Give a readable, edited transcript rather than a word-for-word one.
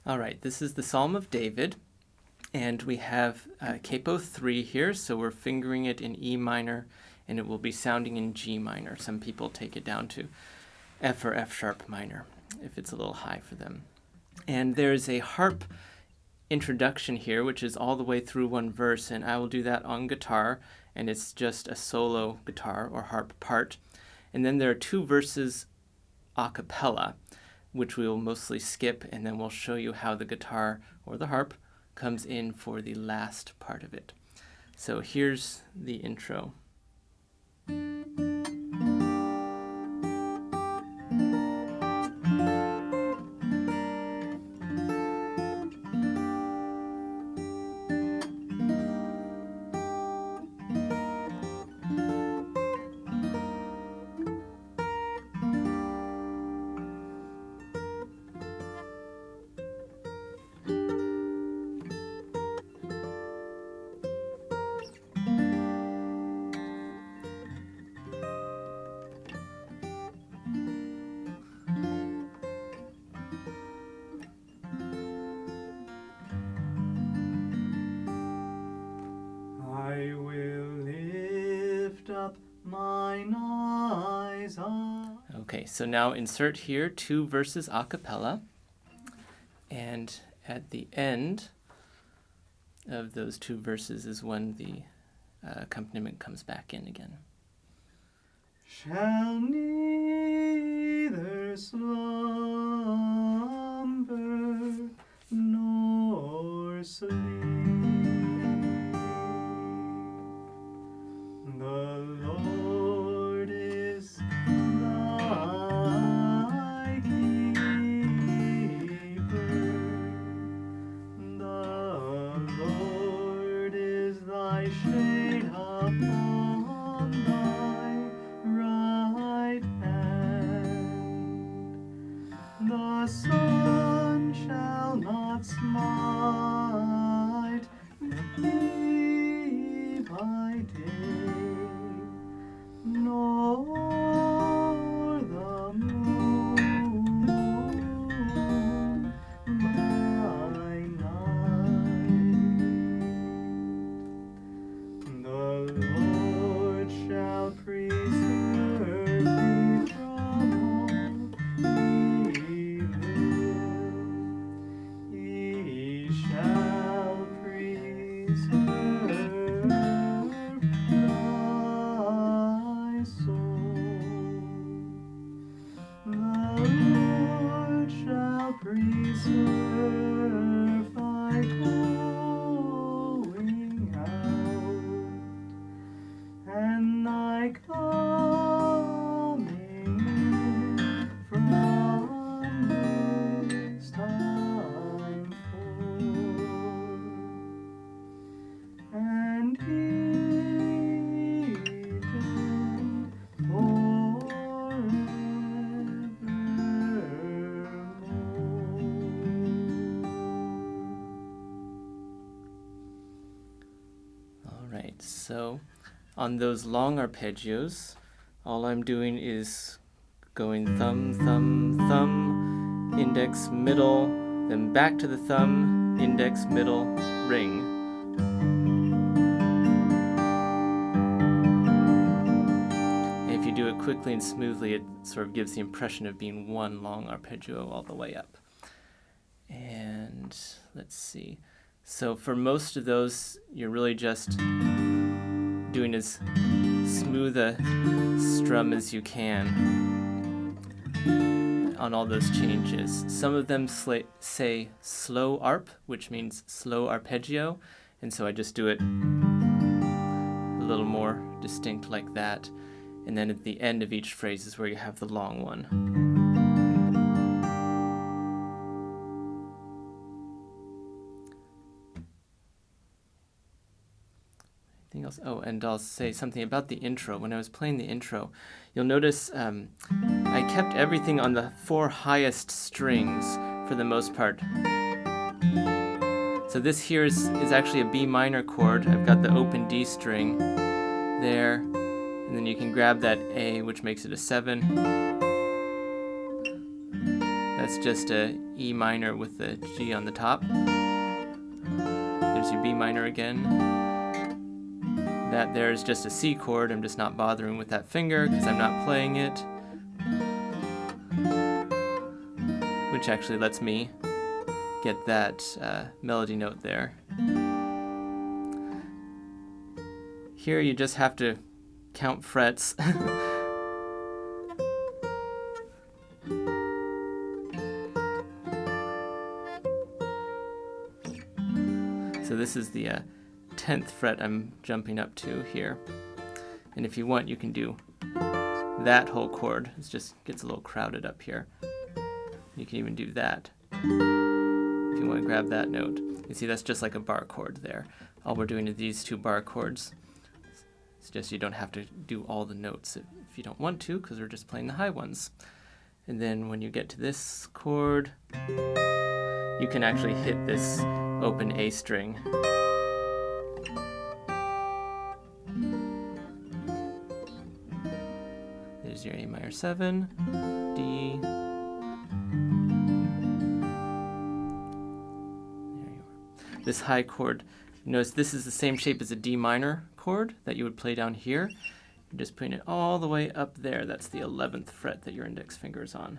All right, this is the Psalm of David, and we have capo 3 here, so we're fingering it in E minor, and it will be sounding in G minor. Some people take it down to F or F sharp minor, if it's a little high for them. And there's a harp introduction here, which is all the way through one verse, and I will do that on guitar, and it's just a solo guitar or harp part. And then there are 2 verses a cappella, which we will mostly skip, and then we'll show you how the guitar or the harp comes in for the last part of it. So here's the intro. I will lift up mine eyes up. Okay, so now insert here 2 verses a cappella, and at the end of those 2 verses is when the accompaniment comes back in again. Shall neither slumber nor sleep. The Lord is thy keeper. The Lord is thy shade upon thy right hand. The sun shall not smite thee by day, nor the moon by night. The Lord shall preserve thee from all evil. He shall preserve thy soul. The Lord shall preserve thy going out and thy coming in from this time forth, and even forevermore. All right, so on those long arpeggios, all I'm doing is going thumb, thumb, thumb, index, middle, then back to the thumb, index, middle, ring. And if you do it quickly and smoothly, it sort of gives the impression of being one long arpeggio all the way up. And let's see. So for most of those, you're really just doing as smooth a strum as you can on all those changes. Some of them say slow arp, which means slow arpeggio, and so I just do it a little more distinct like that. And then at the end of each phrase is where you have the long one. Anything else? Oh, and I'll say something about the intro. When I was playing the intro, you'll notice I kept everything on the 4 highest strings for the most part. So this here is actually a B minor chord. I've got the open D string there, and then you can grab that A, which makes it a 7. That's just a E minor with the G on the top. There's your B minor again. That there is just a C chord. I'm just not bothering with that finger because I'm not playing it. Which actually lets me get that melody note there. Here you just have to count frets. So this is the 10th fret I'm jumping up to here. And if you want, you can do that whole chord. It just gets a little crowded up here. You can even do that if you want to grab that note. You see that's just like a bar chord there. All we're doing is these two bar chords. It's just you don't have to do all the notes if you don't want to, because we're just playing the high ones. And then when you get to this chord, you can actually hit this open A string. There's your A minor 7, D. There you are. This high chord, notice this is the same shape as a D minor chord that you would play down here. You're just putting it all the way up there. That's the 11th fret that your index finger is on.